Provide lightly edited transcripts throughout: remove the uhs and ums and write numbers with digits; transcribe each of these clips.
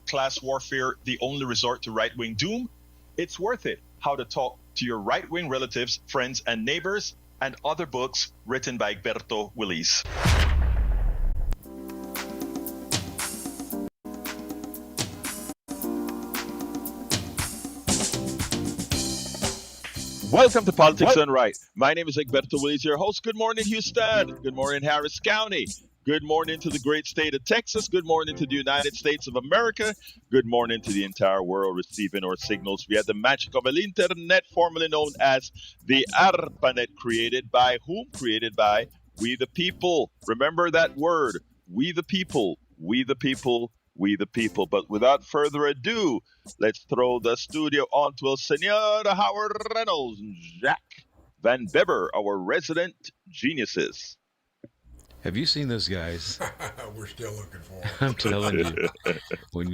Class warfare, the only resort to right-wing doom? It's worth it. How to talk to your right-wing relatives, friends, and neighbors, and other books written by Egberto Willis. Welcome to Politics Done Right. My name is Egberto Willis, your host. Good morning, Houston. Good morning, Harris County. Good morning to the great state of Texas. Good morning to the United States of America. Good morning to the entire world receiving our signals via the magic of El Internet, formerly known as the ARPANET, created by whom? Created by we the people. Remember that word, we the people, we the people, we the people. But without further ado, let's throw the studio on to El Senor Howard Reynolds and Jack Van Beber, our resident geniuses. Have you seen those guys? We're still looking for them. I'm telling you, when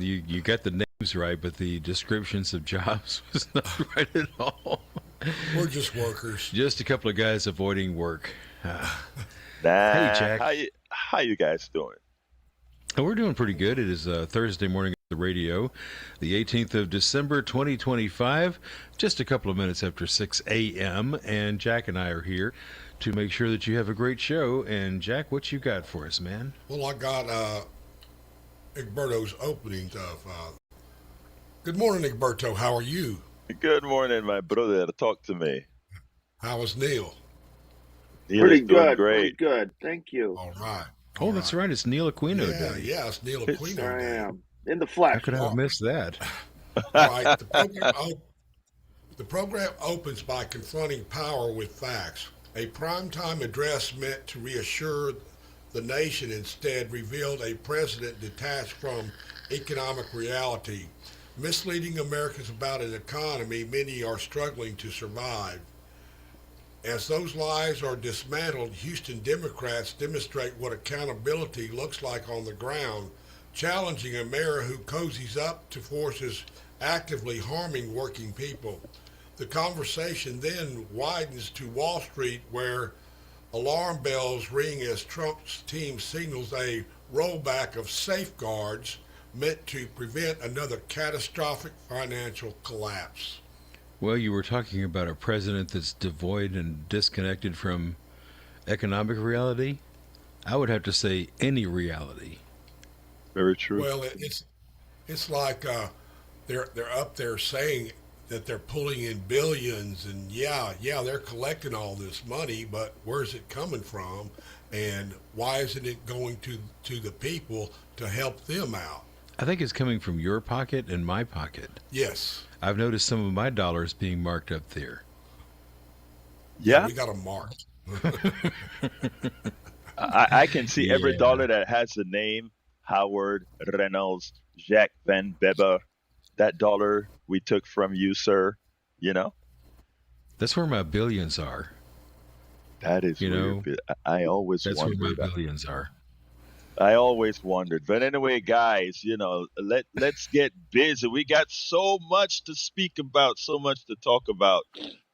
you got the names right, but the descriptions of jobs was not right at all. We're just workers. Just a couple of guys avoiding work. Hey, Jack. How you guys doing? We're doing pretty good. It is Thursday morning at the radio, the 18th of December, 2025, just a couple of minutes after 6 a.m., and Jack and I are here to make sure that you have a great show. And Jack, what you got for us, man? Well, I got Egberto's opening stuff. Good morning, Egberto. How are you? Good morning, my brother. Talk to me. How is Neil? Neil Pretty is doing good. great. Pretty good. Thank you. All right. Oh, that's right. It's Neil Aquino Yeah, Day. yeah, it's Neil Aquino There I Day. am in the How flesh. could I have missed that? All right. The program opens by confronting power with facts. A primetime address meant to reassure the nation instead revealed a president detached from economic reality, misleading Americans about an economy many are struggling to survive. As those lies are dismantled, Houston Democrats demonstrate what accountability looks like on the ground, challenging a mayor who cozies up to forces actively harming working people. The conversation then widens to Wall Street, where alarm bells ring as Trump's team signals a rollback of safeguards meant to prevent another catastrophic financial collapse. Well, you were talking about a president that's devoid and disconnected from economic reality. I would have to say any reality. Very true. Well, it's like they're up there saying that they're pulling in billions, and yeah, they're collecting all this money, but where's it coming from, and why isn't it going to the people to help them out? I think it's coming from your pocket and my pocket. Yes. I've noticed some of my dollars being marked up there. Yeah, We got them marked. I can see every Yeah. dollar that has the name Howard Reynolds, Jack Van Beber. That dollar we took from you, sir. You know, That's where my billions are. that is You know, weird. I always That's where my wondered. billions are. I always wondered. But anyway, guys, let's get busy. We got so much to speak about, so much to talk about.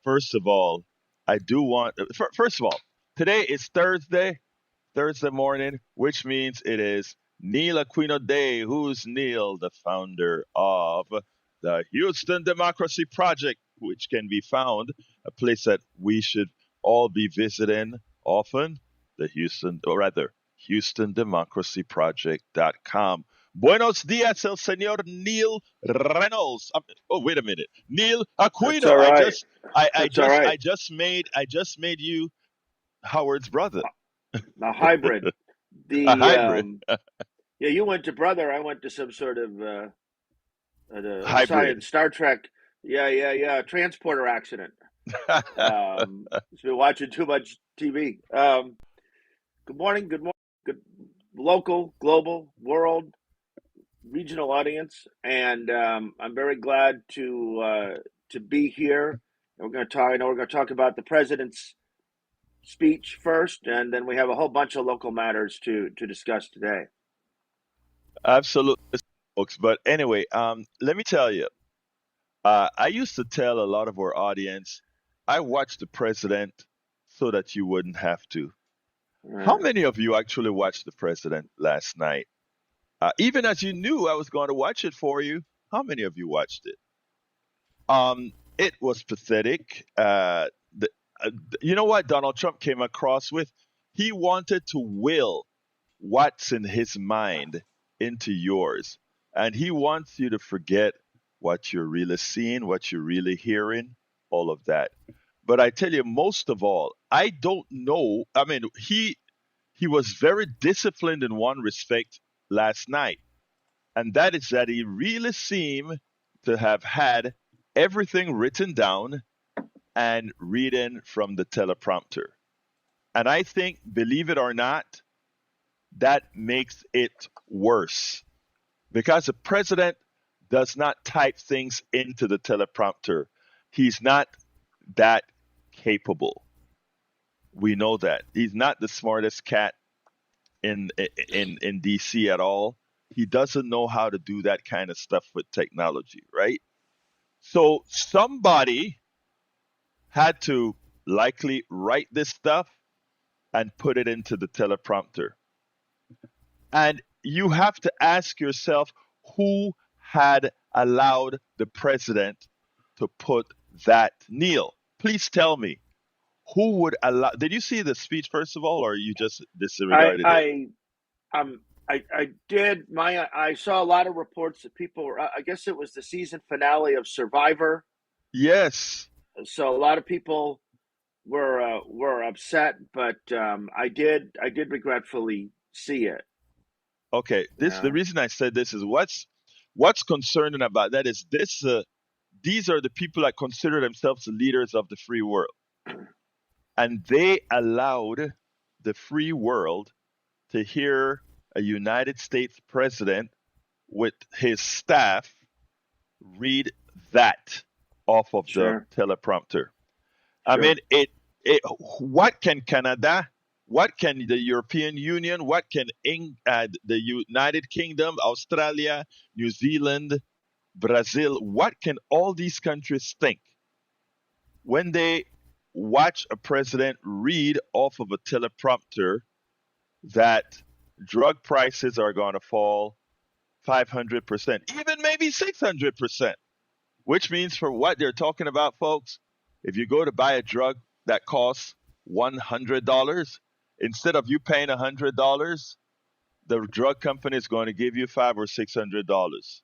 First of all, I do want. First of all, today is Thursday morning, which means it is Neil Aquino Day. Who's Neil? The founder of the Houston Democracy Project, which can be found a place that we should all be visiting often. The HoustonDemocracyProject.com. Buenos dias, el señor Neil Reynolds. Oh, wait a minute, Neil That's Aquino. all right. That's all right. I just made you Howard's brother, A hybrid. a The hybrid, yeah, you went to brother. I went to some sort of hybrid. science Star Trek. Yeah. Transporter accident. Just been watching too much TV. Good morning. Good morning. Good local, global, world, regional audience, and I'm very glad to be here. And we're going to talk. I know we're going to talk about the president's speech first, and then we have a whole bunch of local matters to discuss today. Absolutely, folks. But anyway, let me tell you, I used to tell a lot of our audience, I watched the president so that you wouldn't have to. How many of you actually watched the president last night? Even as you knew I was going to watch it for you. How many of you watched it? It was pathetic. You know what Donald Trump came across with? He wanted to will what's in his mind into yours. And he wants you to forget what you're really seeing, what you're really hearing, all of that. But I tell you, most of all, I don't know. I mean, he was very disciplined in one respect last night, and that is that he really seemed to have had everything written down and reading from the teleprompter. And I think, believe it or not, that makes it worse because the president does not type things into the teleprompter. He's not that capable. We know that. He's not the smartest cat in DC at all. He doesn't know how to do that kind of stuff with technology, right? So somebody had to likely write this stuff and put it into the teleprompter. And you have to ask yourself who had allowed the president to put that. Neil, please tell me who would allow. Did you see the speech first of all, or you just disregarded it? I did. I saw a lot of reports that people were. I guess it was the season finale of Survivor, Yes. so a lot of people were upset. But I did regretfully see it. Okay. The Yeah, reason I said this is what's concerning about that is this. These are the people that consider themselves the leaders of the free world, and they allowed the free world to hear a United States president with his staff read that off of the sure, teleprompter. I mean, sure. what can Canada, what can the European Union, what can the United Kingdom, Australia, New Zealand, Brazil, what can all these countries think when they watch a president read off of a teleprompter that drug prices are going to fall 500%, even maybe 600%, which means for what they're talking about, folks, if you go to buy a drug that costs $100, instead of you paying $100, the drug company is going to give you $500 or $600.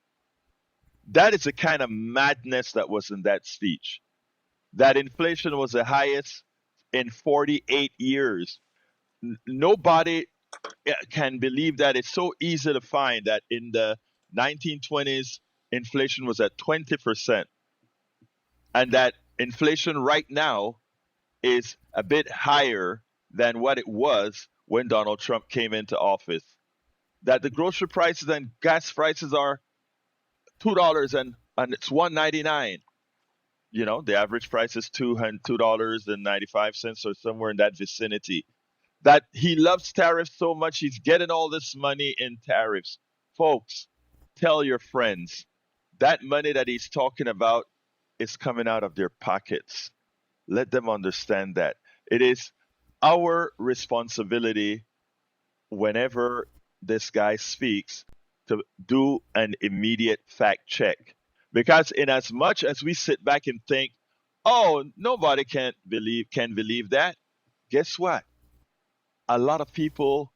That is the kind of madness that was in that speech. That inflation was the highest in 48 years. Nobody can believe that. It's so easy to find that in the 1920s, inflation was at 20%, and that inflation right now is a bit higher than what it was when Donald Trump came into office. That the grocery prices and gas prices are $2 and it's $1.99. You know, the average price is $2.95 or somewhere in that vicinity. That he loves tariffs so much he's getting all this money in tariffs. Folks, tell your friends that money that he's talking about is coming out of their pockets. Let them understand that. It is our responsibility whenever this guy speaks to do an immediate fact check. Because in as much as we sit back and think, oh, nobody can believe that, guess what? A lot of people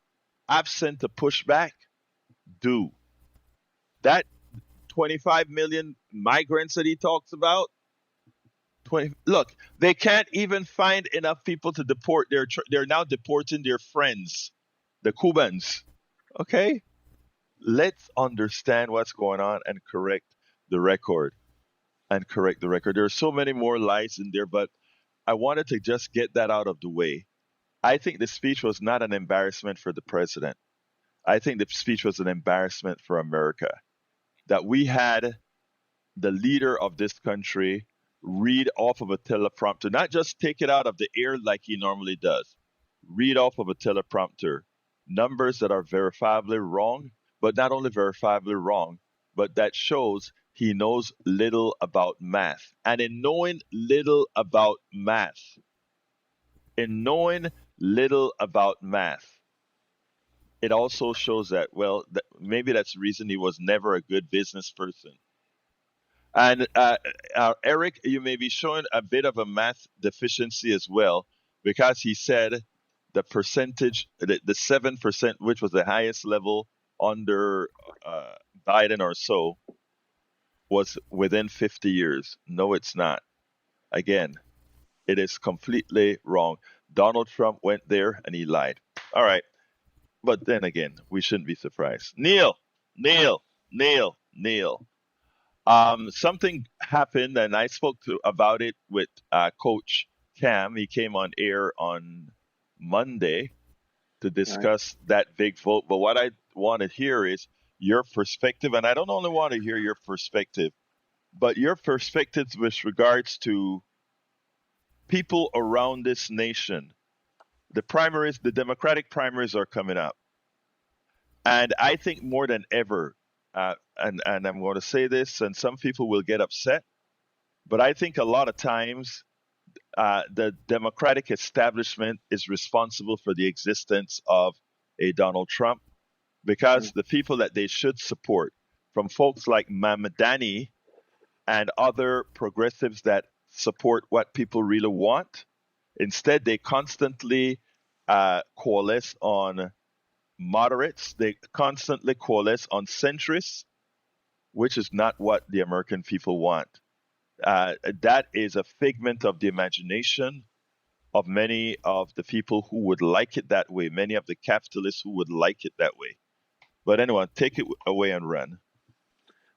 absent to pushback do. That 25 million migrants that he talks about, 20, look, they can't even find enough people to deport they're now deporting their friends, the Cubans. Okay? Let's understand what's going on and the record correct the record. There are so many more lies in there, but I wanted to just get that out of the way. I think the speech was not an embarrassment for the president. I think the speech was an embarrassment for America. That we had the leader of this country read off of a teleprompter, not just take it out of the air like he normally does, read off of a teleprompter numbers that are verifiably wrong, but not only verifiably wrong, but that shows he knows little about math. And in knowing little about math, in knowing little about math, it also shows that, well, maybe that's the reason he was never a good business person. And Eric, you may be showing a bit of a math deficiency as well, because he said the percentage, the 7%, which was the highest level under Biden or so, was within 50 years. No, it's not. Again, it is completely wrong. Donald Trump went there and he lied. All right. But then again, we shouldn't be surprised. Neil. Something happened, and I spoke about it with Coach Cam. He came on air on Monday to discuss that big vote. But what I want to hear is your perspective, and I don't only want to hear your perspective, but your perspectives with regards to people around this nation. The Democratic primaries are coming up. And I think more than ever, and I'm going to say this, and some people will get upset, but I think a lot of times the Democratic establishment is responsible for the existence of a Donald Trump, because the people that they should support, from folks like Mamdani and other progressives that support what people really want, instead they constantly coalesce on moderates. They constantly coalesce on centrists, which is not what the American people want. That is a figment of the imagination of many of the people who would like it that way, many of the capitalists who would like it that way. But anyway, take it away and run.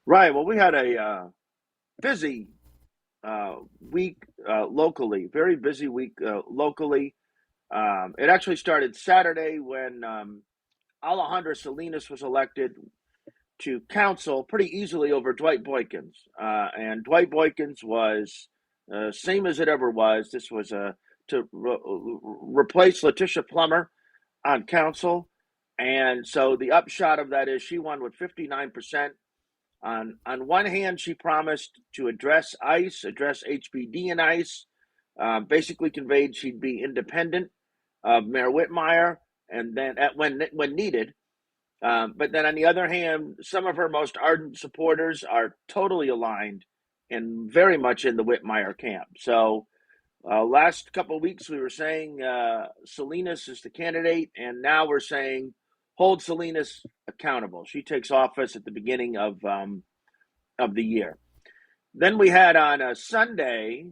Right. Well, we had a busy week locally, very busy week locally. It actually started Saturday when Alejandro Salinas was elected to council pretty easily over Dwight Boykins. And Dwight Boykins was same as it ever was. This was to replace Letitia Plummer on council. And so the upshot of that is she won with 59%. On one hand, she promised to address ICE, address HBD and ICE, basically conveyed she'd be independent of Mayor Whitmire, and then when needed. But then on the other hand, some of her most ardent supporters are totally aligned and very much in the Whitmire camp. So last couple of weeks we were saying Salinas is the candidate, and now we're saying hold Salinas accountable. She takes office at the beginning of the year. Then we had on a Sunday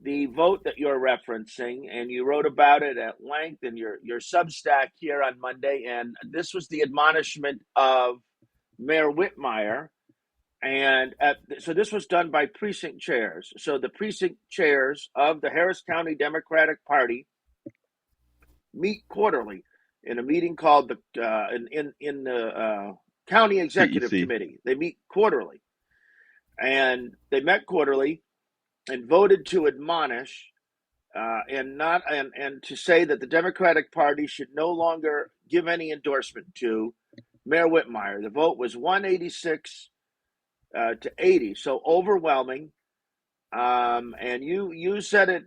the vote that you're referencing, and you wrote about it at length in your Substack here on Monday. And this was the admonishment of Mayor Whitmire. And so this was done by precinct chairs. So the precinct chairs of the Harris County Democratic Party meet quarterly in a meeting called in the County Executive Committee. They meet quarterly, and they met quarterly and voted to admonish and to say that the Democratic Party should no longer give any endorsement to Mayor Whitmire. The vote was 186 to 80, so overwhelming. And you said it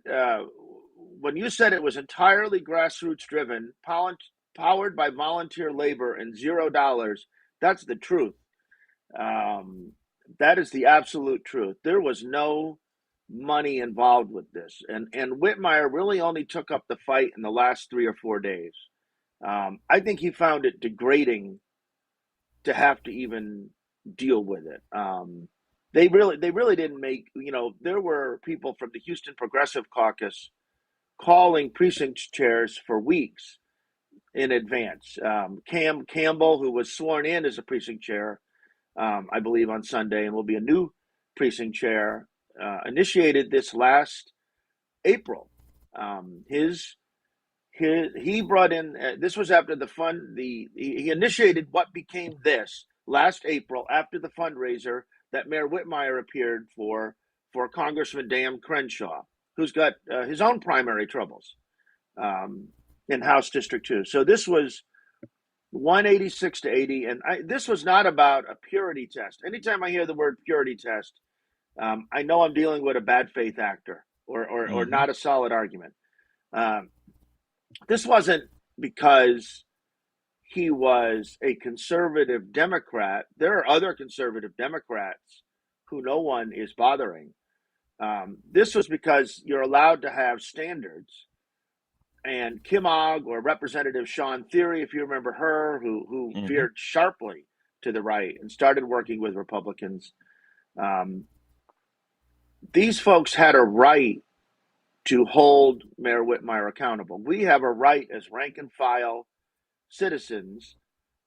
when you said it was entirely grassroots driven, powered by volunteer labor and $0. That's the truth. That is the absolute truth. There was no money involved with this, and Whitmire really only took up the fight in the last 3 or 4 days. I think he found it degrading to have to even deal with it. They really didn't make, there were people from the Houston Progressive Caucus calling precinct chairs for weeks in advance. Cam Campbell, who was sworn in as a precinct chair, I believe on Sunday, and will be a new precinct chair, initiated this last April. He brought in, this was after he initiated what became this last April after the fundraiser that Mayor Whitmire appeared for Congressman Dan Crenshaw, who's got his own primary troubles in House District 2. So this was 186 to 80, and this was not about a purity test. Anytime I hear the word purity test, I know I'm dealing with a bad faith actor or not a solid argument. This wasn't because he was a conservative Democrat. There are other conservative Democrats who no one is bothering. This was because you're allowed to have standards. And Kim Ogg, or Representative Sean Theory, if you remember her, who Mm-hmm. veered sharply to the right and started working with Republicans, these folks had a right to hold Mayor Whitmire accountable. We have a right as rank and file citizens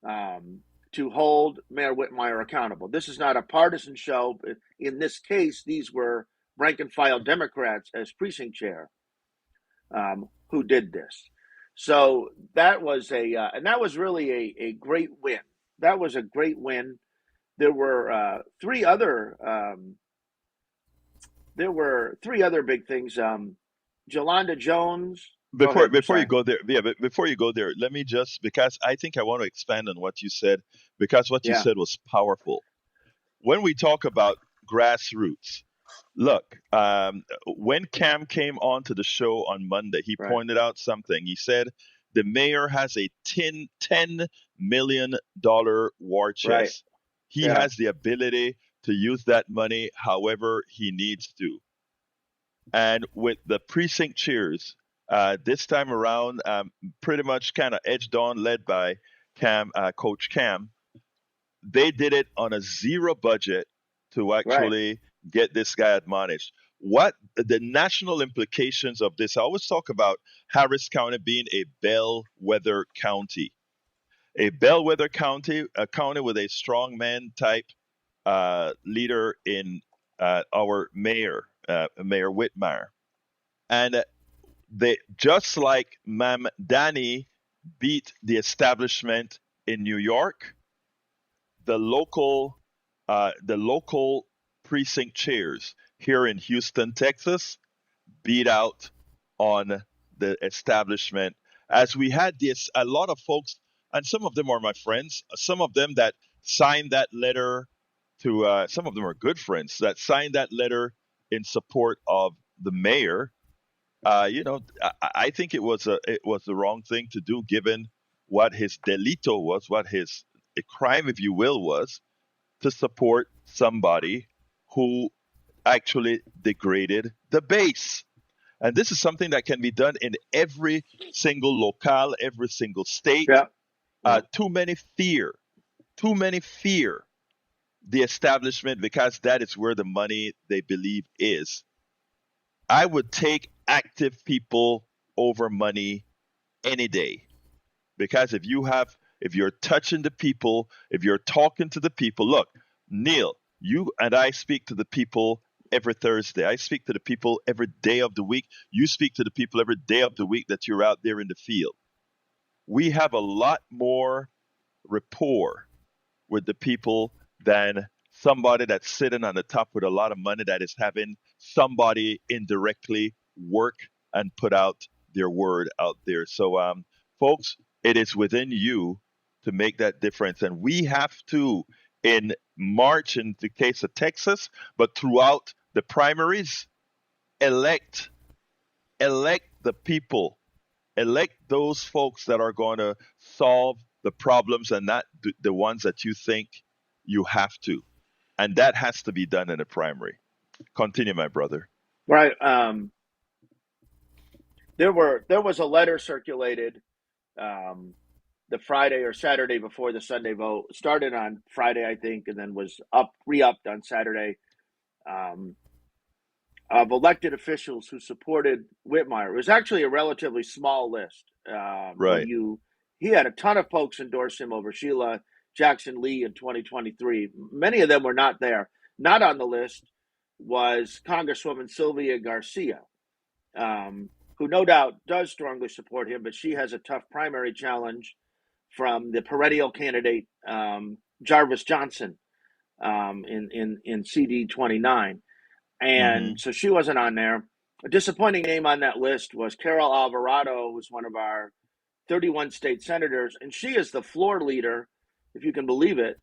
to hold Mayor Whitmire accountable. This is not a partisan show. In this case, these were rank and file Democrats as precinct chair who did this. So that was and that was really a great win. That was a great win. There were three other big things. Jolanda Jones. Go Before ahead. before you Sorry. go there, yeah, but before you go there, let me just, because I think I want to expand on what you said, because what you Yeah. said was powerful. When we talk about grassroots, look, when Cam came on to the show on Monday, he Right. pointed out something. He said the mayor has a $10 million war Right. chest. He Yeah. has the ability to use that money however he needs to. And with the precinct chairs, this time around, pretty much kind of edged on, led by Coach Cam, they did it on a zero budget to Right. actually get this guy admonished. What the national implications of this? I always talk about Harris County being a bellwether county, a county with a strong man type leader in our mayor, Mayor Whitmire. And they, just like Ma'am Danny beat the establishment in New York, the local precinct chairs here in Houston, Texas, beat out on the establishment. As we had this, a lot of folks, and some of them are my friends, some of them that signed that letter to, some of them are good friends that signed that letter in support of the mayor. I think it was the wrong thing to do, given what his delito was, what his a crime, if you will, was to support somebody who actually degraded the base. And this is something that can be done in every single locale, every single state. Yeah. Yeah. Too many fear the establishment because that is where the money they believe is. I would take active people over money any day, because if you're touching the people, if you're talking to the people, look, Neil, you and I speak to the people every Thursday. I speak to the people every day of the week. You speak to the people every day of the week that you're out there in the field. We have a lot more rapport with the people than somebody that's sitting on the top with a lot of money that is having somebody indirectly work and put out their word out there. So, folks, it is within you to make that difference. And we have to, in March, in the case of Texas, but throughout the primaries, elect, elect the people, elect those folks that are going to solve the problems and not the ones that you think you have to. And that has to be done in a primary. Continue, my brother. Right. There was a letter circulated the Friday or Saturday before the Sunday vote. It started on Friday, I think, and then was re-upped on Saturday, of elected officials who supported Whitmire. It was actually a relatively small list. Right. He had a ton of folks endorse him over Sheila Jackson Lee in 2023. Many of them were not there. Not on the list was Congresswoman Sylvia Garcia, who no doubt does strongly support him, but she has a tough primary challenge from the perennial candidate Jarvis Johnson in CD 29, Mm-hmm. and so she wasn't on there. A disappointing name on that list was Carol Alvarado, who's one of our 31 state senators, and she is the floor leader, if you can believe it,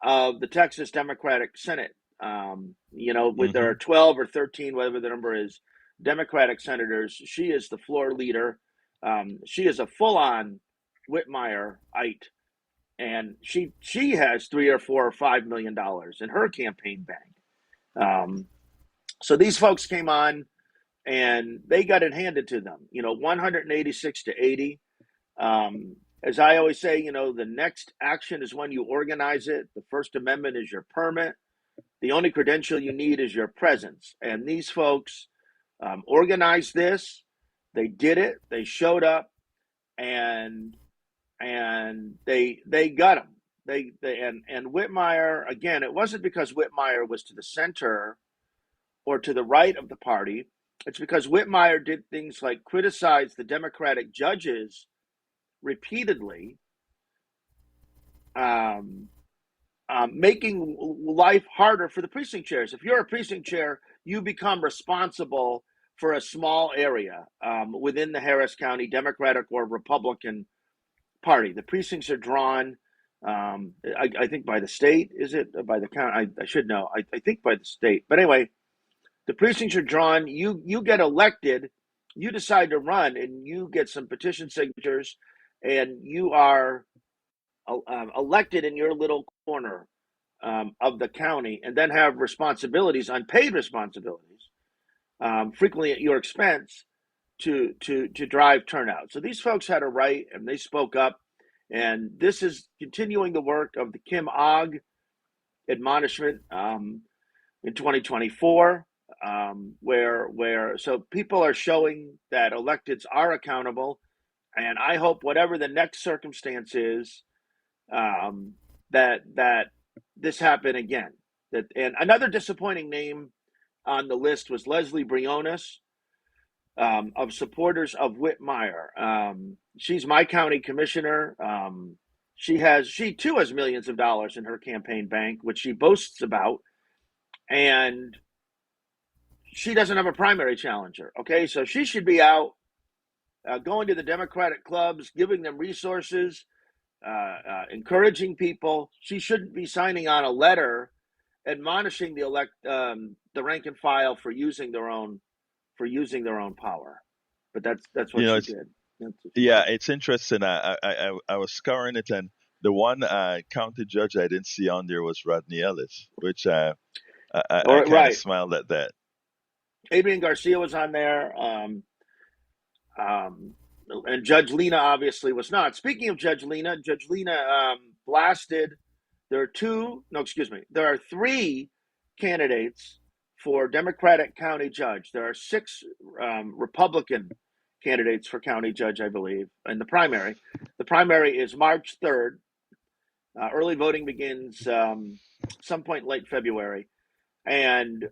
of the Texas Democratic Senate. With Mm-hmm. there are 12 or 13, whatever the number is, Democratic senators. She is the floor leader. She is a full-on Whitmireite. and she has $3 or $4 or $5 million in her campaign bank. So these folks came on and they got it handed to them, 186 to 80. As I always say, the next action is when you organize it. The First Amendment is your permit. The only credential you need is your presence. And these folks organized this. They did it. They showed up, and they got them. And Whitmire, again, it wasn't because Whitmire was to the center or to the right of the party. It's because Whitmire did things like criticize the Democratic judges repeatedly, making life harder for the precinct chairs. If you're a precinct chair, you become responsible for a small area within the Harris County Democratic or Republican Party. The precincts are drawn, I think, by the state. Is it by the county? I should know. I think by the state. But anyway, the precincts are drawn. You get elected. You decide to run, and you get some petition signatures, and you are elected in your little corner of the county, and then have responsibilities, unpaid responsibilities, frequently at your expense, to drive turnout. So these folks had a right, and they spoke up, and this is continuing the work of the Kim Ogg admonishment in 2024, where so people are showing that electeds are accountable, and I hope whatever the next circumstance is, that this happen again. And another disappointing name on the list was Leslie Briones, of supporters of Whitmire. She's my county commissioner. She too has millions of dollars in her campaign bank, which she boasts about, and she doesn't have a primary challenger. Okay, so she should be out going to the Democratic clubs, giving them resources, encouraging people. She shouldn't be signing on a letter admonishing the rank and file for using their own power. But that's what she did. Yeah, it's interesting. I was scouring it, and the one county judge I didn't see on there was Rodney Ellis, which I kind of smiled at that. Adrian Garcia was on there, and Judge Lena obviously was not. Speaking of Judge Lena blasted. There are 3 candidates for Democratic county judge. There are 6 Republican candidates for county judge, I believe, in the primary. The primary is March 3rd. Early voting begins some point late February. And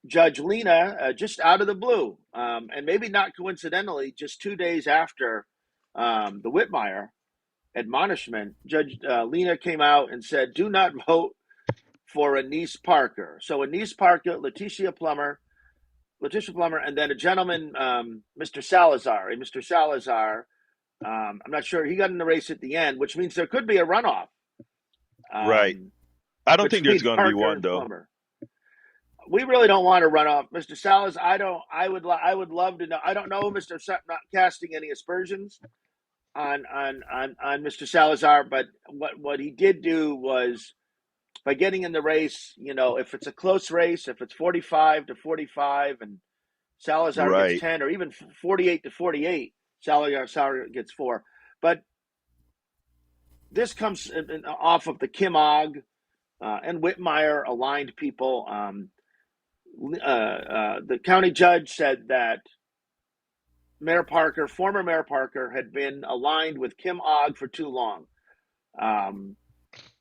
Judge Lena, just out of the blue, and maybe not coincidentally, just 2 days after the Whitmire admonishment, Judge Lena came out and said, "Do not vote for Anise Parker." So Anise Parker, Letitia Plummer, and then a gentleman, Mr. Salazar. And Mr. Salazar, I'm not sure, he got in the race at the end, which means there could be a runoff. Right. I don't think there's going to be one, though. Plummer. We really don't want to run off Mr. Salazar. I would love to know. I don't know, Mr. Not casting any aspersions on Mr. Salazar, but what he did do was, by getting in the race, if it's a close race, if it's 45 to 45 and Salazar gets 10, or even 48 to 48, Salazar gets 4. But this comes off of the Kim Ogg and Whitmire aligned people. The county judge said that former Mayor Parker, had been aligned with Kim Ogg for too long.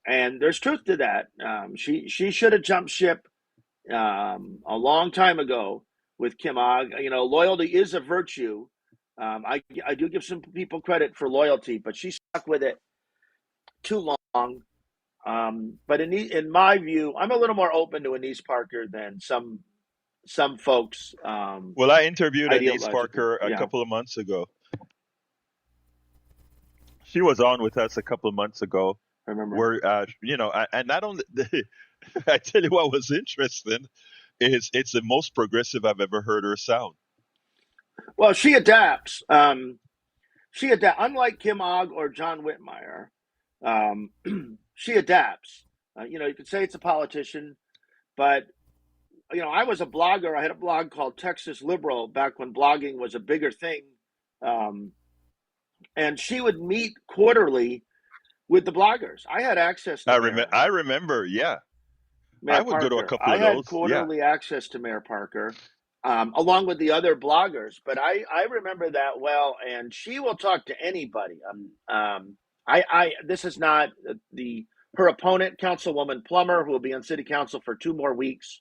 And there's truth to that. She should have jumped ship a long time ago with Kim Ogg. Loyalty is a virtue. I do give some people credit for loyalty, but she stuck with it too long. But in my view, I'm a little more open to Anise Parker than some folks. Well, I interviewed Anise Parker a couple of months ago. She was on with us a couple of months ago. I remember. Where and not only I tell you what was interesting is it's the most progressive I've ever heard her sound. Well, she adapts. Unlike Kim Ogg or John Whitmire, she adapts. You could say it's a politician, but I was a blogger. I had a blog called Texas Liberal back when blogging was a bigger thing. And she would meet quarterly with the bloggers. I had access to I remember. Yeah, I Mayor would go to a Parker. couple I of had those. Yeah. quarterly access to Mayor Parker, along with the other bloggers. But I remember that well, and she will talk to anybody. This is not her opponent, Councilwoman Plummer, who will be on City Council for 2 more weeks,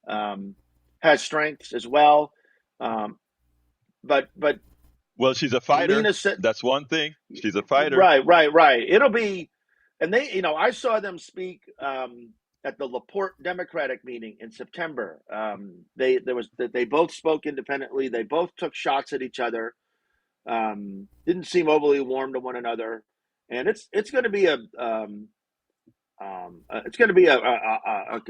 has strengths as well. But Well, she's a fighter. Lena said, that's one thing. She's a fighter. Right. It'll be, and I saw them speak at the LaPorte Democratic meeting in September. They both spoke independently. They both took shots at each other. Didn't seem overly warm to one another, and it's going to be a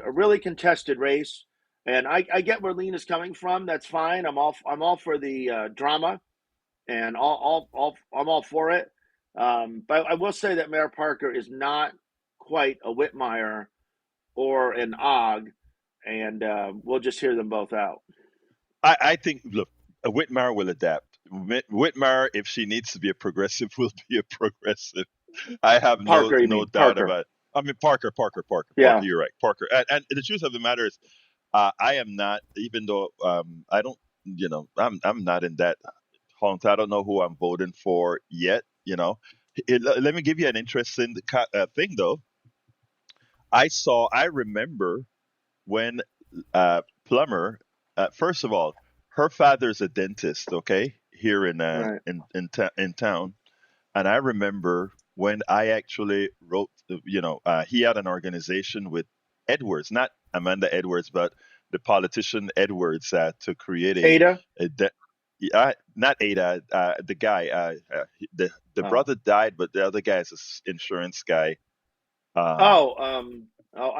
really contested race. And I get where Lena's coming from. That's fine. I'm all for the drama, and I'm all for it. But I will say that Mayor Parker is not quite a Whitmire or an Og, and we'll just hear them both out. I think, look, Whitmire will adapt. Whitmire, if she needs to be a progressive, will be a progressive. I have no doubt about it. I mean, Parker. Yeah. Parker, you're right. Parker. And the truth of the matter is, I am not, even though I don't, I'm not in that hunt. I don't know who I'm voting for yet. Let me give you an interesting thing, though. I remember when Plummer, first of all, her father's a dentist, okay, here in town, and I remember when I actually wrote, he had an organization with Edwards, not Amanda Edwards, but the politician Edwards, to create Ada. Not Ada, the guy, the brother died, but the other guy is an insurance guy. I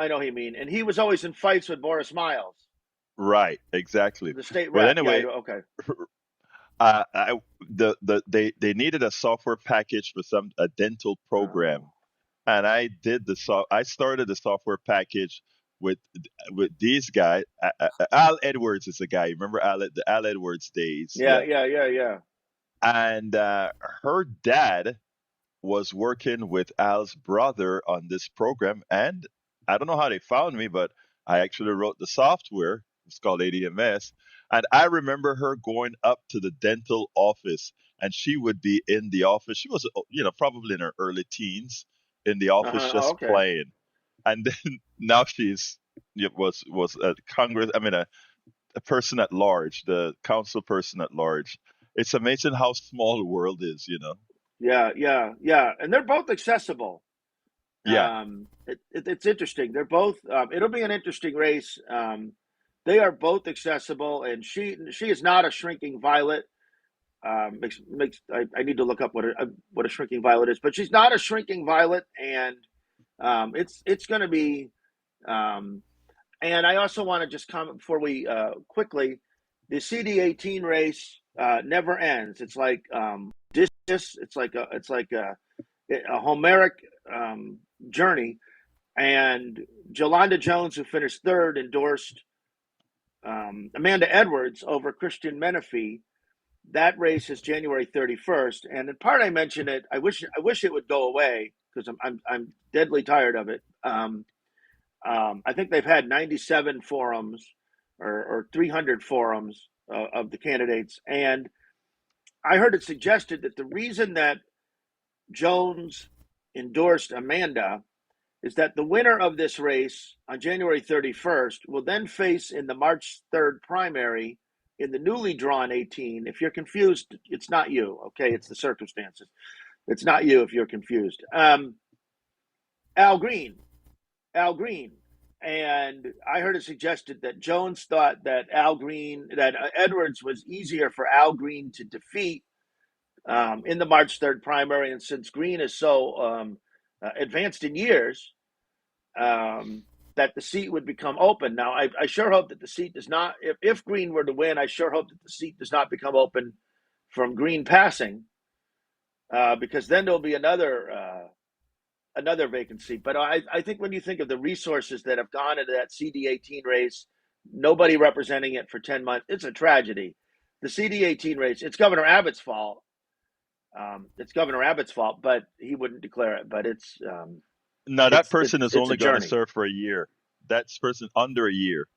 know who you mean, and he was always in fights with Boris Miles. Right, exactly. The state rep. Well, anyway, okay. They needed a software package for a dental program, and I started the software package with these guys. Al Edwards is the guy. Remember the Al Edwards days? Yeah. And her dad was working with Al's brother on this program, and I don't know how they found me, but I actually wrote the software. It's called ADMS, and I remember her going up to the dental office, and she would be in the office. She was, probably in her early teens, in the office just playing, and then now was a a person at large, the council person at large. It's amazing how small the world is, Yeah, and they're both accessible. Yeah. It's interesting. They're both. It'll be an interesting race. They are both accessible, and she is not a shrinking violet. I need to look up what a shrinking violet is, but she's not a shrinking violet, and it's going to be. And I also want to just comment before we quickly, the CD18 race never ends. It's like it's like a Homeric journey, and Jolanda Jones, who finished third, endorsed Amanda Edwards over Christian Menifee. That race is January 31st, and in part I mentioned it. I wish it would go away because I'm deadly tired of it. I think they've had 97 forums or 300 forums of the candidates, and I heard it suggested that the reason that Jones endorsed Amanda is that the winner of this race on January 31st will then face in the March 3rd primary in the newly drawn 18. If you're confused, it's not you, okay? It's the circumstances. It's not you if you're confused. Al Green. And I heard it suggested that Jones thought that Edwards was easier for Al Green to defeat in the March 3rd primary. And since Green is so advanced in years, that the seat would become open. Now, I sure hope that the seat does not, if Green were to win, I sure hope that the seat does not become open from Green passing, because then there'll be another another vacancy. But I think when you think of the resources that have gone into that CD18 race, nobody representing it for 10 months, it's a tragedy. The CD18 race, it's Governor Abbott's fault. But he wouldn't declare it. But Now that person is it's a only going to journey. serve for a year. That's person under a year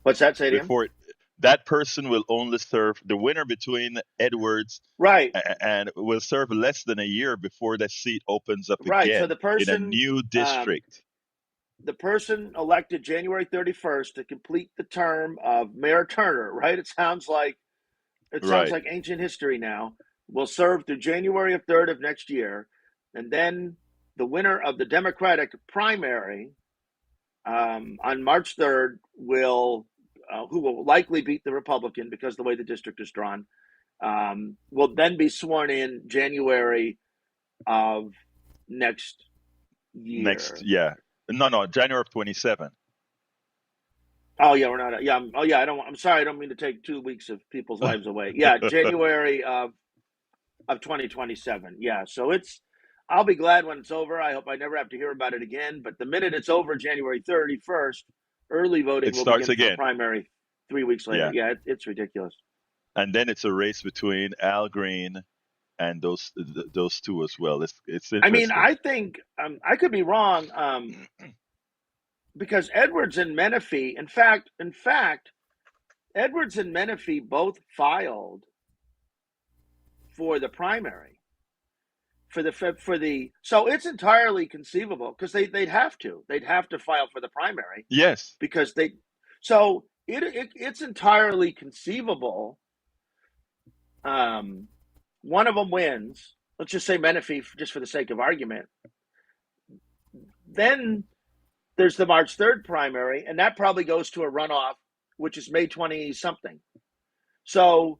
What's that, say again? before it, that person will only serve the winner between Edwards Right, and will serve less than a year before that seat opens up right. So again in a new district. the person elected January 31st to complete the term of Mayor Turner, right? It sounds like Right. ancient history now. Will serve through January 3rd of next year, and then the winner of the Democratic primary on March 3rd who will likely beat the Republican because the way the district is drawn, will then be sworn in January of next year. Yeah. No, January of 27. Oh yeah, we're not. Yeah, I'm sorry. I don't mean to take 2 weeks of people's lives away. Yeah, January of 2027. Yeah, so I'll be glad when it's over. I hope I never have to hear about it again. But the minute it's over, January 31st, early voting It will starts begin for the again. primary 3 weeks later. Yeah. Yeah, it's ridiculous. And then it's a race between Al Green and those two as well. It's interesting. I mean, I think I could be wrong because Edwards and Menifee, in fact, Edwards and Menifee both filed for the primary. So it's entirely conceivable because they'd have to file for the primary. Yes, because it's entirely conceivable. One of them wins. Let's just say Menifee, just for the sake of argument. Then there's the March 3rd primary, and that probably goes to a runoff, which is May 20 something. So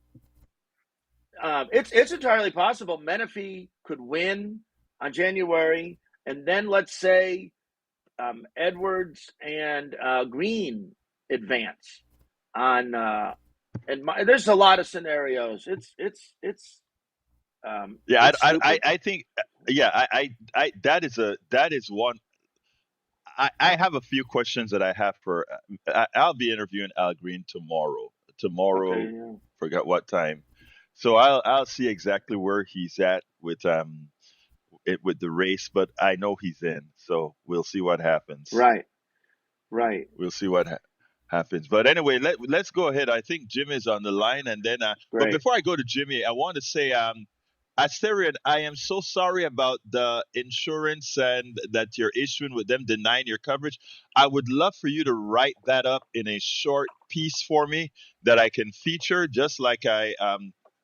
it's entirely possible Menifee could win on January, and then let's say Edwards and Green advance on. There's a lot of scenarios. yeah. Stupid. I think that is one. I have a few questions that I have for. I'll be interviewing Al Green tomorrow. Okay, yeah. Forgot what time. So I'll see exactly where he's at with with the race, but I know he's in. So we'll see what happens. Right. We'll see what happens. But anyway, let's go ahead. I think Jim is on the line, and then but before I go to Jimmy, I want to say Asterion, I am so sorry about the insurance and that you're issuing with them denying your coverage. I would love for you to write that up in a short piece for me that I can feature, just like I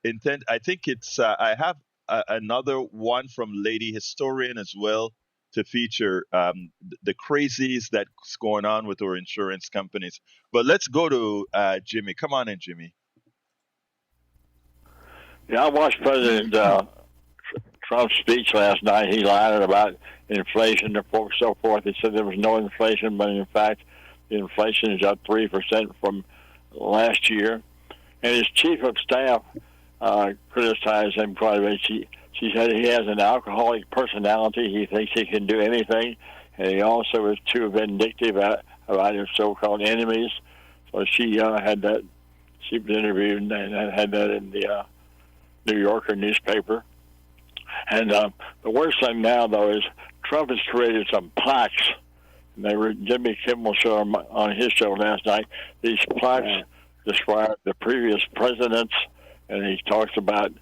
intend. I think it's I have another one from Lady Historian as well to feature the crazies that's going on with our insurance companies. But let's go to Jimmy. Come on in, Jimmy. Yeah, I watched President Trump's speech last night. He lied about inflation and so forth. He said there was no inflation, but in fact, the inflation is up 3% from last year. And his chief of staff criticized him quite a bit. She said he has an alcoholic personality. He thinks he can do anything. And he also is too vindictive about his so-called enemies. So she had that. She was interviewed and had that in the New Yorker newspaper. And the worst thing now, though, is Trump has created some plaques. And they were Jimmy Kimmel showed on his show last night. These plaques describe the previous presidents, and he talks about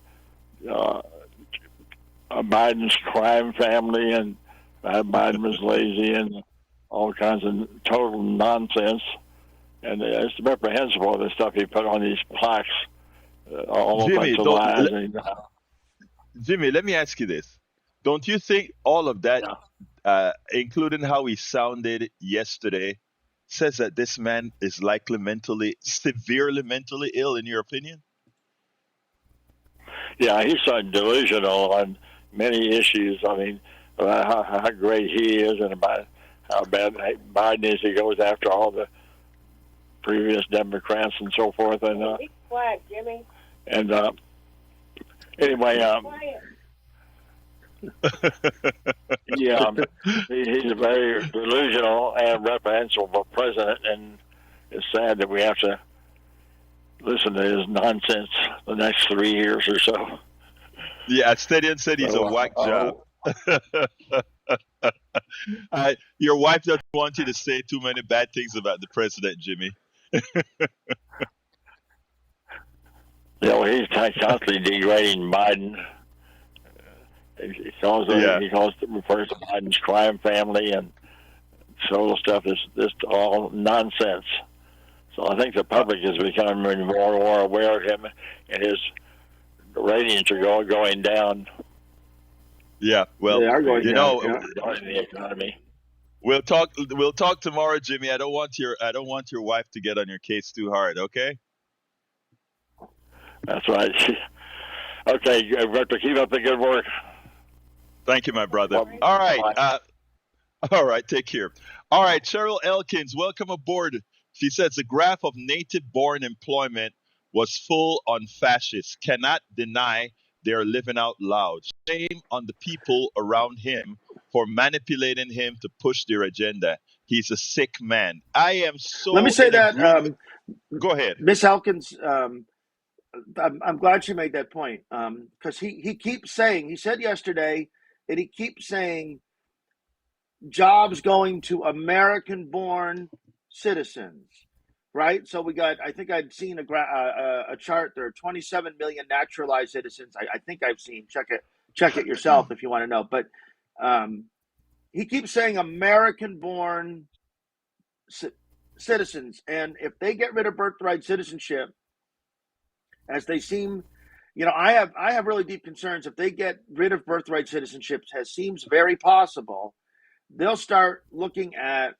Biden's crime family, and Biden was lazy, and all kinds of total nonsense. And it's reprehensible, the stuff he put on these plaques. All Jimmy, of lies. Jimmy, let me ask you this. Don't you think all of that, including how he sounded yesterday, says that this man is likely severely mentally ill, in your opinion? Yeah, he's so delusional on many issues. I mean, about how great he is and about how bad Biden is. He goes after all the previous Democrats and so forth. And be quiet, Jimmy. And anyway, Yeah, he's a very delusional and reprehensible president, and it's sad that we have to listen to his nonsense the next 3 years or so. Yeah, Stadion said he's a whack job. Your wife doesn't want you to say too many bad things about the president, Jimmy. He's constantly degrading Biden. He calls refers to Biden's crime family, and so stuff is just all nonsense. So I think the public is becoming more and more aware of him, and his ratings are going down. Yeah, well, they are going down, the economy. We'll talk tomorrow, Jimmy. I don't want your wife to get on your case too hard, okay? That's right. Okay, Victor, keep up the good work. Thank you, my brother. All right. All right, take care. All right, Cheryl Elkins, welcome aboard. She says the graph of native-born employment was full on fascists. Cannot deny they're living out loud. Shame on the people around him for manipulating him to push their agenda. He's a sick man. I am so. Let me say that. Go ahead, Miss Elkins. I'm glad she made that point because he keeps saying, he said yesterday that he keeps saying jobs going to American-born citizens, right? So we got, I think I'd seen a chart. There are 27 million naturalized citizens. I think I've seen. Check it yourself if you want to know. But he keeps saying American-born citizens, and if they get rid of birthright citizenship, as they seem, I have really deep concerns. If they get rid of birthright citizenship, as seems very possible, they'll start looking at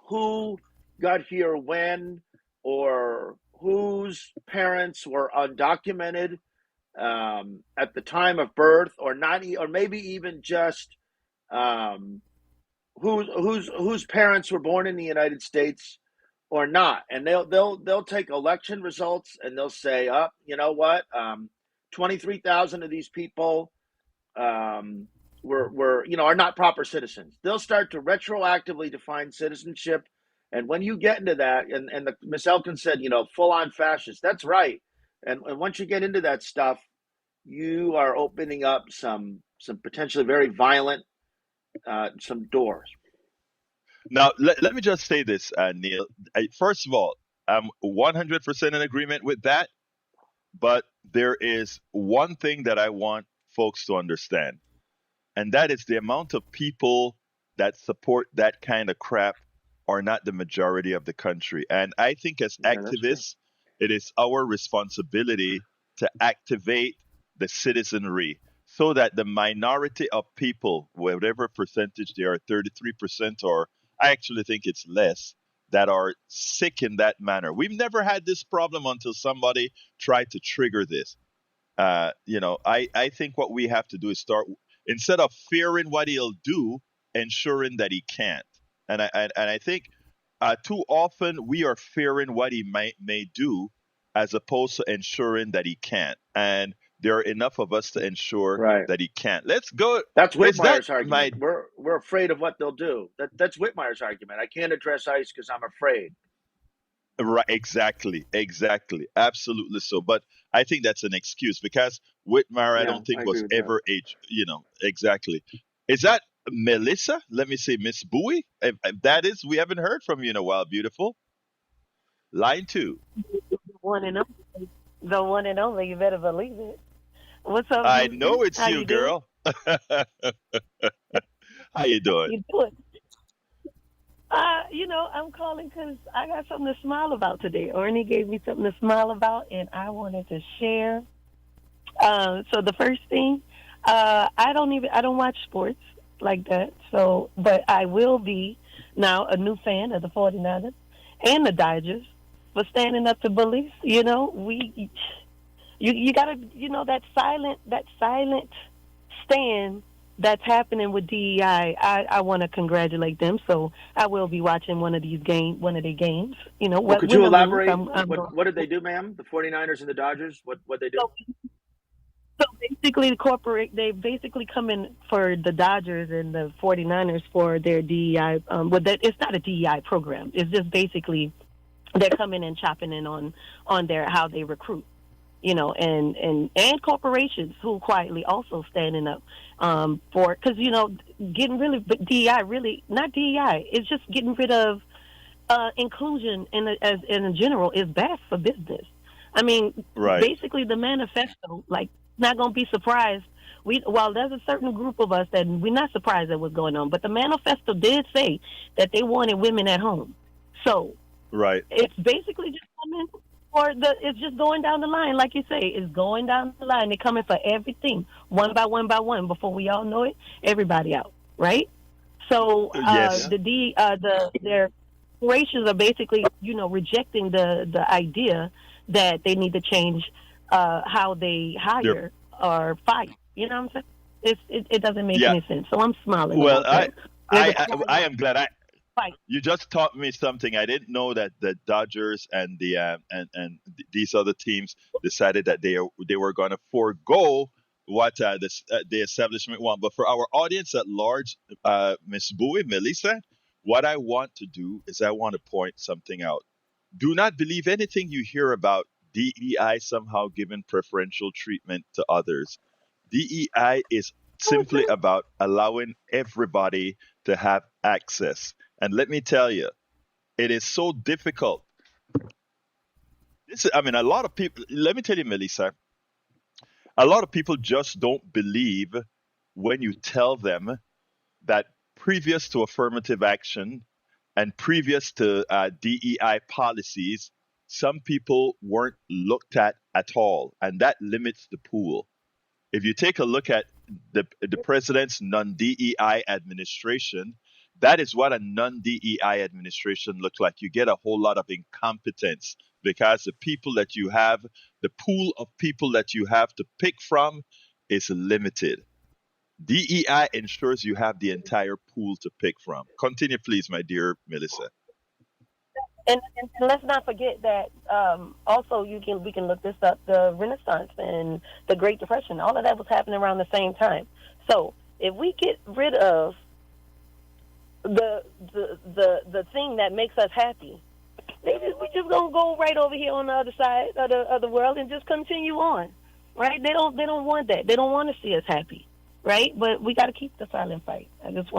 who got here when, or whose parents were undocumented at the time of birth, or not, or maybe even just whose parents were born in the United States or not, and they'll take election results and they'll say, you know what, 23,000 of these people are not proper citizens. They'll start to retroactively define citizenship, and when you get into that, and Ms. Elkins said, full on fascist. That's right, and once you get into that stuff, you are opening up some potentially very violent some doors. Now, let me just say this, Neil. First of all, I'm 100% in agreement with that. But there is one thing that I want folks to understand, and that is the amount of people that support that kind of crap are not the majority of the country. And I think as activists, it is our responsibility to activate the citizenry so that the minority of people, whatever percentage they are, 33%, or I actually think it's less, that are sick in that manner. We've never had this problem until somebody tried to trigger this. I think what we have to do is start, instead of fearing what he'll do, ensuring that he can't. And I think too often we are fearing what he may do, as opposed to ensuring that he can't. And there are enough of us to ensure that he can't. Let's go. That's Whitmire's argument. We're afraid of what they'll do. That's Whitmire's argument. I can't address ICE because I'm afraid. Right, exactly, absolutely so. But I think that's an excuse because Whitmire, I don't think was ever exactly. Is that Melissa? Let me say Miss Bowie. If that is, we haven't heard from you in a while. Beautiful. Line 2. The one and only. You better believe it. What's up? I know it's How you, girl. How you doing? You doing? I'm calling because I got something to smile about today. Orny gave me something to smile about, and I wanted to share. So the first thing, I don't watch sports like that. So, but I will be now a new fan of the 49ers and the Dodgers for standing up to bullies. You gotta, that silent stand that's happening with DEI. I want to congratulate them. So I will be watching one of their games. Could you elaborate? What did they do, ma'am? The 49ers and the Dodgers? What they do? So basically the corporate, they basically come in for the Dodgers and the 49ers for their DEI. It's not a DEI program. It's just basically they're coming and chopping in on their how they recruit. And corporations who quietly also standing up for, because getting really, but DEI really not DEI. It's just getting rid of inclusion in general is bad for business. I mean, Right. basically the manifesto, like, not gonna be surprised. While there's a certain group of us that we're not surprised at what's going on, but the manifesto did say that they wanted women at home. So Right. it's basically just coming it's just going down the line, like you say, it's going down the line. They're coming for everything, one by one by one. Before we all know it, everybody out, right? So Yes. their corporations are basically, rejecting the idea that they need to change how they hire or fire. You know what I'm saying? It doesn't make Yeah. any sense. So I'm smiling Well, about that. I am glad Fight. you just taught me something. I didn't know that the Dodgers and these other teams decided that they were going to forego what the establishment want. But for our audience at large, Miss Bowie, Melissa, what I want to do is I want to point something out. Do not believe anything you hear about DEI somehow giving preferential treatment to others. DEI is simply about allowing everybody to have access. And let me tell you, it is so difficult. A lot of people, let me tell you, Melissa, a lot of people just don't believe when you tell them that previous to affirmative action and previous to DEI policies, some people weren't looked at all. And that limits the pool. If you take a look at the president's non-DEI administration, that is what a non-DEI administration looks like. You get a whole lot of incompetence because the pool of people that you have to pick from is limited. DEI ensures you have the entire pool to pick from. Continue, please, my dear Melissa. And let's not forget that also we can look this up. The Renaissance and the Great Depression, all of that was happening around the same time. So if we get rid of the thing that makes us happy, we just gonna go right over here on the other side of the world and just continue on, right? They don't want that. They don't want to see us happy, right? But we got to keep the silent fight. I just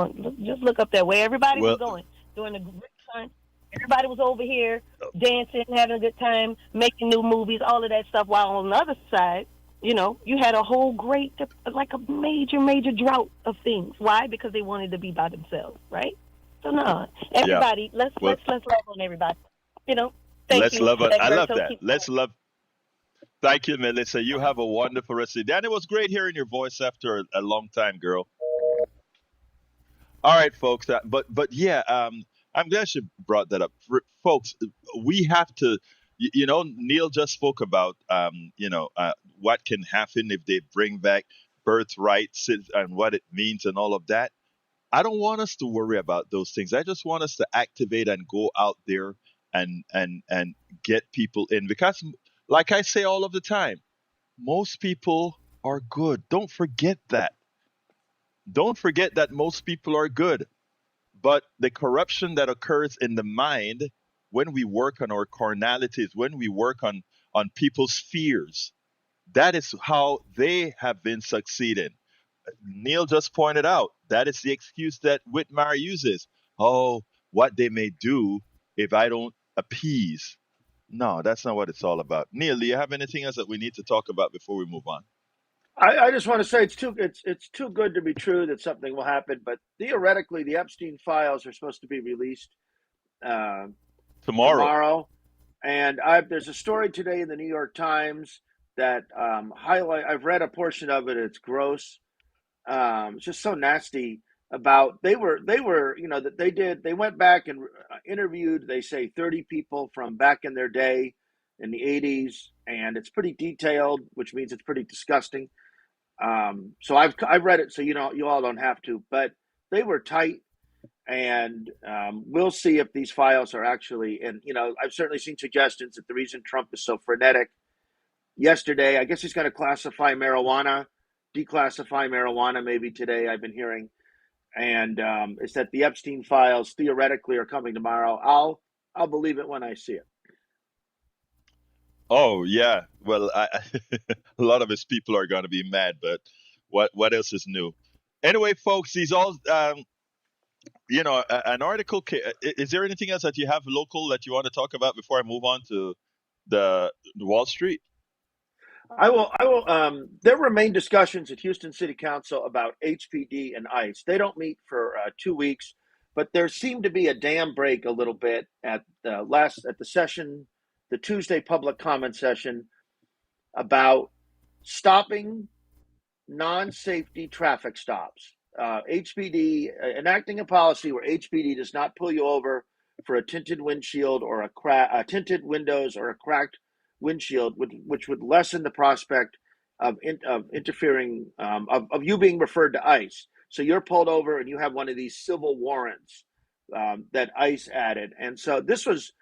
look up there where everybody was going during the Great time. Everybody was over here dancing, having a good time, making new movies, all of that stuff. While on the other side, you had a whole like a major drought of things. Why? Because they wanted to be by themselves, right? So no, everybody, let's love on everybody. Thank you. Love. I love that. Let's love. Thank you, Melissa. You have a wonderful rest of the day. And it was great hearing your voice after a long time, girl. All right, folks. But yeah, I'm glad you brought that up, folks. We have to. Neil just spoke about what can happen if they bring back birthrights and what it means and all of that. I don't want us to worry about those things. I just want us to activate and go out there and get people in, because like I say all of the time, most people are good. Don't forget that. Don't forget that most people are good. But the corruption that occurs in the mind when we work on our carnalities, when we work on people's fears, that is how they have been succeeding. Neil just pointed out that is the excuse that Whitmire uses. Oh, what they may do if I don't appease. No, that's not what it's all about. Neil, do you have anything else that we need to talk about before we move on? I just want to say it's too good to be true that something will happen. But theoretically, the Epstein files are supposed to be released tomorrow. And there's a story today in the New York Times that I've read a portion of it. It's gross. It's just so nasty. About they went back and interviewed, they say, 30 people from back in their day in the 80s, and it's pretty detailed, which means it's pretty disgusting. So I've read it, so you all don't have to, but they were tight, and we'll see if these files are actually. And I've certainly seen suggestions that the reason Trump is so frenetic yesterday. I guess he's going to declassify marijuana maybe today, I've been hearing. And it's that the Epstein files theoretically are coming tomorrow. I'll believe it when I see it. Oh yeah. Well, a lot of his people are going to be mad, but what else is new? Anyway, folks, these all an article. Is there anything else that you have local that you want to talk about before I move on to the Wall Street? I will. There remain discussions at Houston City Council about HPD and ICE. They don't meet for 2 weeks, but there seemed to be a dam break a little bit at the session, the Tuesday public comment session, about stopping non-safety traffic stops. HPD enacting a policy where HPD does not pull you over for a tinted windshield or tinted windows or a cracked windshield, which would lessen the prospect of interfering of you being referred to ICE. So you're pulled over and you have one of these civil warrants that ICE added, and so this was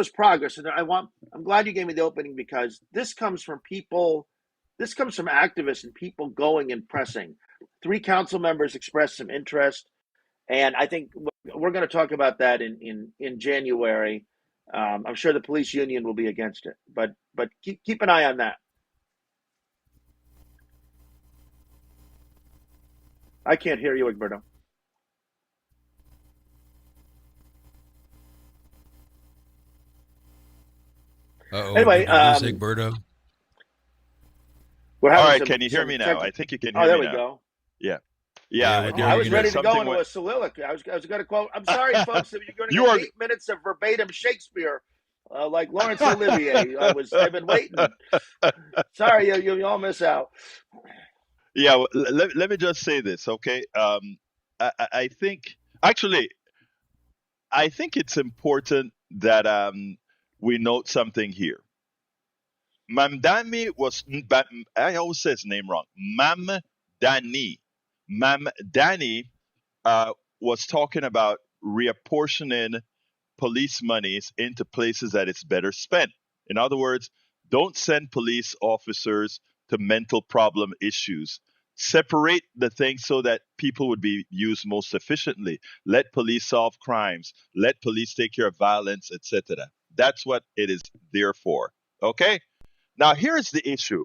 progress. And I'm glad you gave me the opening, because this comes from people. This comes from activists and people going and pressing. 3 council members expressed some interest, and I think we're going to talk about that in January. I'm sure the police union will be against it, but keep an eye on that. I can't hear you, Egberto. Anyway, Egberto. All right, can you hear me now? I think you can hear me now. Oh, there we go. Yeah. I was ready to go into a soliloquy. I was going to quote. I'm sorry, folks, if you're going to get 8 minutes of verbatim Shakespeare, like Laurence Olivier. I've been waiting. Sorry, you all miss out. Yeah. Well, let me just say this, okay? I think it's important that we note something here. Mamdani I always say his name wrong. Mamdani was talking about reapportioning police monies into places that it's better spent. In other words, don't send police officers to mental problem issues. Separate the things so that people would be used most efficiently. Let police solve crimes. Let police take care of violence, etc. That's what it is there for. Okay? Now here's the issue,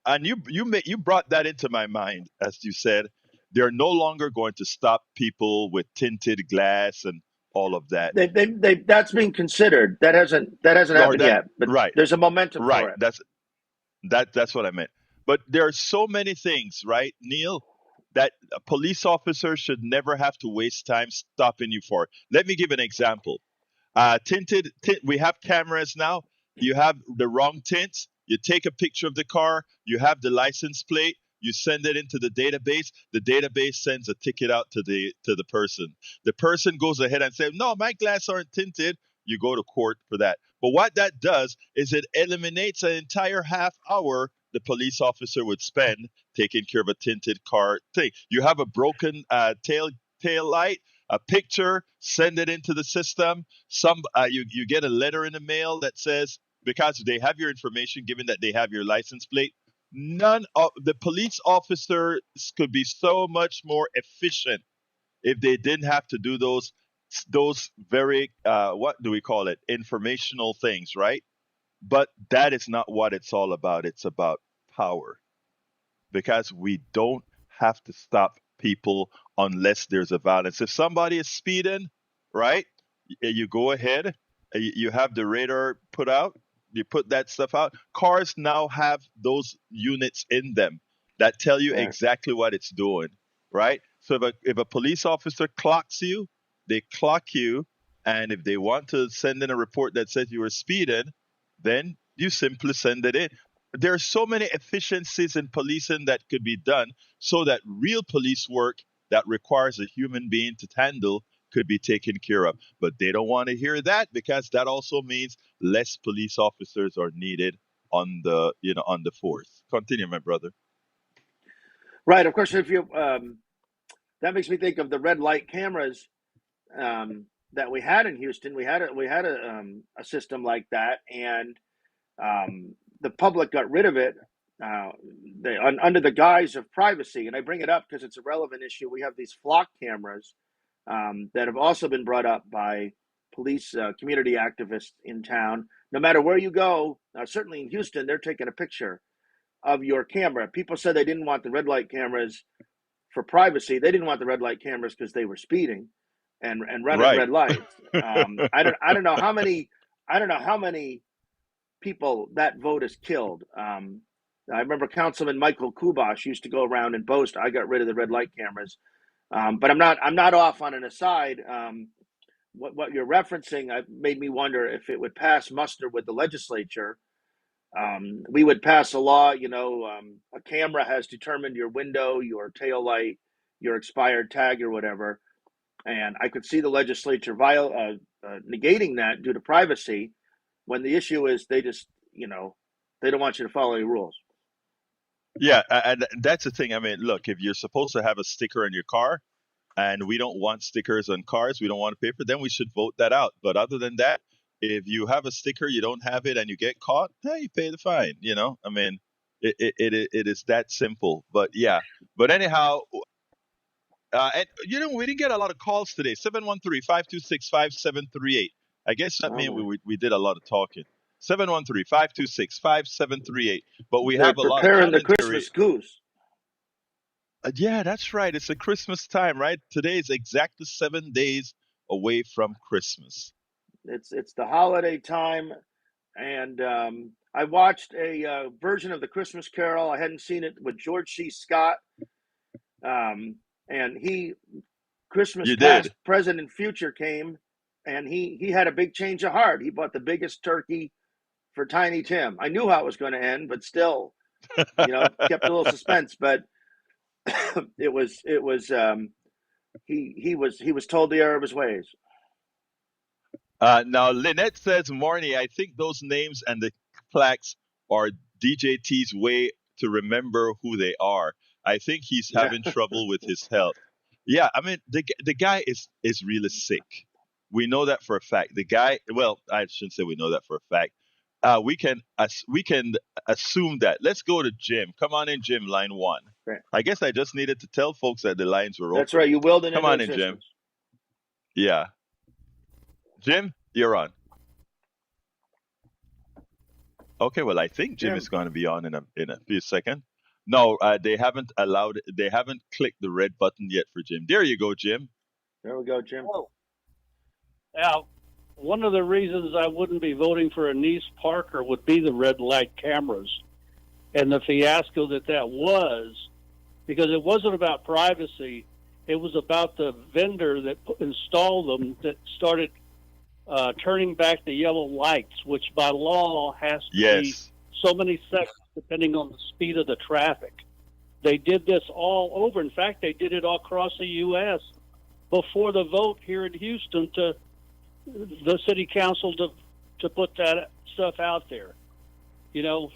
and you brought that into my mind, as you said. They're no longer going to stop people with tinted glass and all of that. That's being considered. That hasn't happened yet. But right. There's a momentum for it. That's what I meant. But there are so many things, right, Neil, that a police officer should never have to waste time stopping you for. Let me give an example. We have cameras now. You have the wrong tints. You take a picture of the car. You have the license plate. You send it into the database. The database sends a ticket out to the person. The person goes ahead and says, "No, my glass aren't tinted." You go to court for that. But what that does is it eliminates an entire half hour the police officer would spend taking care of a tinted car thing. You have a broken tail light. A picture, send it into the system. You get a letter in the mail that says, because they have your information, given that they have your license plate, none of the police officers could be so much more efficient if they didn't have to do those very what do we call it, informational things, right? But that is not what it's all about. It's about power, because we don't have to stop people unless there's a violence. If somebody is speeding, right, you go ahead, you have the radar put out, you put that stuff out. Cars now have those units in them that tell you exactly what it's doing, right? So if a police officer clocks you, they clock you, and if they want to send in a report that says you were speeding, then you simply send it in. There are so many efficiencies in policing that could be done so that real police work that requires a human being to handle could be taken care of. But they don't want to hear that, because that also means less police officers are needed on the force. Continue, my brother. Right. Of course, if you that makes me think of the red light cameras that we had in Houston. We had a system like that, and the public got rid of it under the guise of privacy. And I bring it up because it's a relevant issue. We have these flock cameras that have also been brought up by police community activists in town. No matter where you go, certainly in Houston, they're taking a picture of your camera. People said they didn't want the red light cameras for privacy. They didn't want the red light cameras because they were speeding and running Right. red lights. I don't know how many people that vote has killed. I remember Councilman Michael Kubash used to go around and boast, "I got rid of the red light cameras." But I'm not off on an aside. What you're referencing made me wonder if it would pass muster with the legislature. We would pass a law, a camera has determined your window, your tail light, your expired tag or whatever. And I could see the legislature negating that due to privacy, when the issue is they just, they don't want you to follow any rules. Yeah, and that's the thing. I mean, look, if you're supposed to have a sticker on your car and we don't want stickers on cars, we don't want a paper, then we should vote that out. But other than that, if you have a sticker, you don't have it, and you get caught, hey, you pay the fine. I mean, it is that simple. But yeah, but anyhow, and we didn't get a lot of calls today. 713-526-5738. I guess that means we did a lot of talking. 713-526-5738. But we have a lot of preparing the commentary. Christmas goose. Yeah, that's right. It's a Christmas time, right? Today is exactly 7 days away from Christmas. It's the holiday time, and I watched a version of the Christmas Carol. I hadn't seen it with George C. Scott, and Christmas You past, did. present, and future came, and he had a big change of heart. He bought the biggest turkey for Tiny Tim. I knew how it was going to end, but still, kept a little suspense. But he was told the error of his ways. Now, Lynette says, Marnie, I think those names and the plaques are DJT's way to remember who they are. I think he's having trouble with his health. Yeah, I mean, the guy is really sick. We know that for a fact. The guy, well, I shouldn't say we know that for a fact. We can assume that. Let's go to Jim. Come on in, Jim, line 1. Right. I guess I just needed to tell folks that the lines were open. That's right. You willed it. Come on in, Jim. Yeah. Jim, you're on. Okay, well, I think Jim is going to be on in a few seconds. No, they haven't clicked the red button yet for Jim. There you go, Jim. There we go, Jim. Oh. Now, one of the reasons I wouldn't be voting for Anise Parker would be the red light cameras and the fiasco that was, because it wasn't about privacy. It was about the vendor that installed them that started turning back the yellow lights, which by law has to be so many seconds depending on the speed of the traffic. They did this all over. In fact, they did it all across the U.S. before the vote here in Houston to the city council to put that stuff out there. You know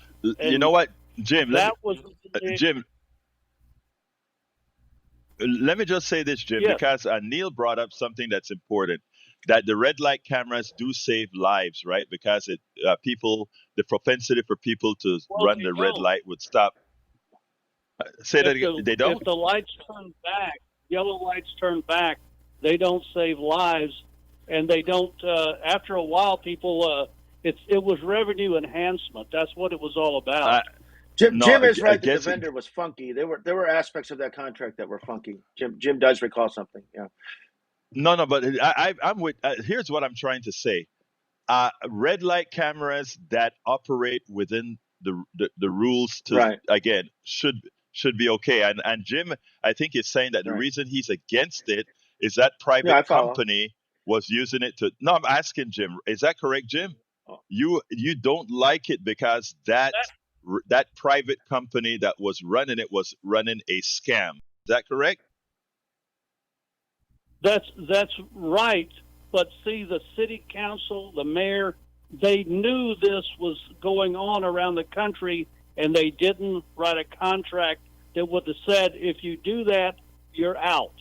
what, Jim? Jim. Let me just say this, Jim, because Neil brought up something that's important. That the red light cameras do save lives, right? Because the propensity for people to run the red light would stop. Say that again. They don't? If the lights turn back, yellow lights turn back, they don't save lives, and they don't. After a while, people. It was revenue enhancement. That's what it was all about. Jim is right that the vendor was funky. There were aspects of that contract that were funky. Jim does recall something. Yeah. No, but I'm with. Here's what I'm trying to say. Red light cameras that operate within the rules again should be okay. And Jim, I think is saying that the reason he's against it is that private company was using it to. No, I'm asking Jim. Is that correct, Jim? You don't like it because that private company that was running it was running a scam. Is that correct? That's right. But see, the city council, the mayor, they knew this was going on around the country, and they didn't write a contract that would have said, if you do that, you're out.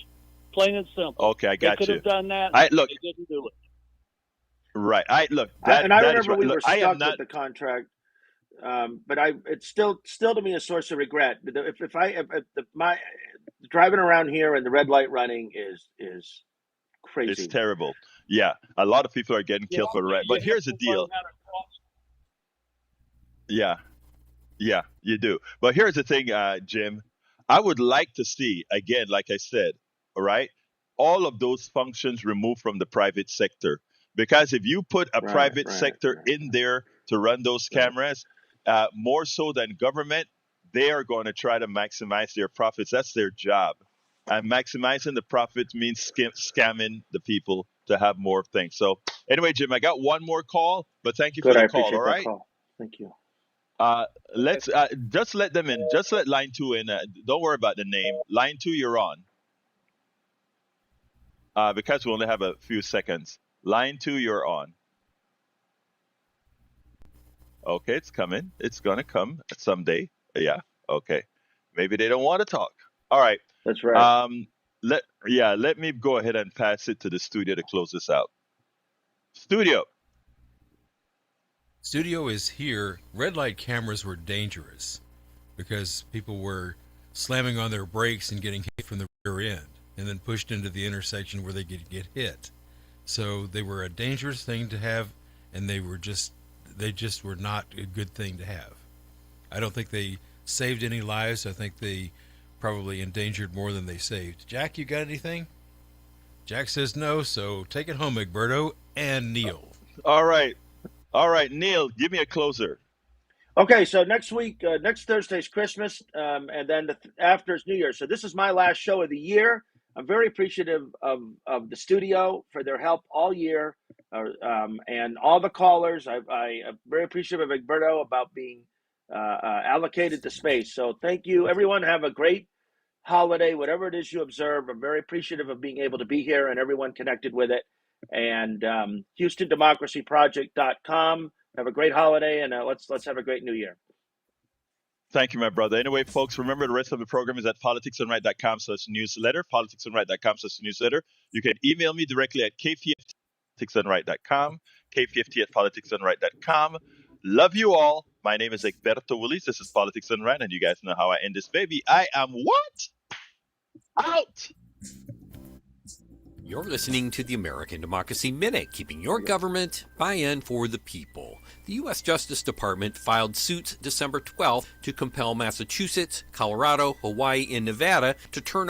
Plain and simple. Okay, I got you. They could have done that. They didn't do it. Right. I remember we were stuck with the contract. But it's still to me a source of regret. If my driving around here and the red light running is It's crazy. terrible. Yeah, a lot of people are getting killed for red. But here's the deal. Yeah, yeah, you do. But here's the thing, Jim. I would like to see, again, like I said, all right, all of those functions removed from the private sector. Because if you put a private sector in there to run those cameras, more so than government, they are going to try to maximize their profits. That's their job. And maximizing the profits means scamming the people to have more things. So, anyway, Jim, I got one more call, but thank you Good, for I the call, appreciate all that right? call. Thank you. Let's just let them in. Just let line 2 in. Don't worry about the name. Line 2, you're on. Because we only have a few seconds. Line 2, you're on. Okay, it's coming. It's gonna come someday. Yeah. Okay. Maybe they don't want to talk. All right. That's right. Let me go ahead and pass it to the studio to close this out. Studio. Studio is here. Red light cameras were dangerous because people were slamming on their brakes and getting hit from the rear end and then pushed into the intersection where they could get hit. So they were a dangerous thing to have, and they just were not a good thing to have. I don't think they saved any lives. I think they probably endangered more than they saved. Jack, you got anything? Jack says no, so take it home, Egberto and Neil. All right, Neil, give me a closer. Okay, so next week, next Thursday's Christmas, and then after is New Year. So this is my last show of the year. I'm very appreciative of the studio for their help all year, and all the callers. I am very appreciative of Egberto about being allocated to space. So thank you, everyone. Have a great holiday, whatever it is you observe. I'm very appreciative of being able to be here and everyone connected with it. And HoustonDemocracyProject.com. Have a great holiday, and let's have a great New Year. Thank you, my brother. Anyway, folks, remember the rest of the program is at politicsandright.com/newsletter, politicsandright.com/newsletter. You can email me directly at kpft@politicsandright.com, kpft@politicsandright.com. Love you all. My name is Egberto Willis. This is Politics and Right, and you guys know how I end this baby. I am what? Out! You're listening to the American Democracy Minute, keeping your government by-in for the people. The U.S. Justice Department filed suits December 12th to compel Massachusetts, Colorado, Hawaii, and Nevada to turn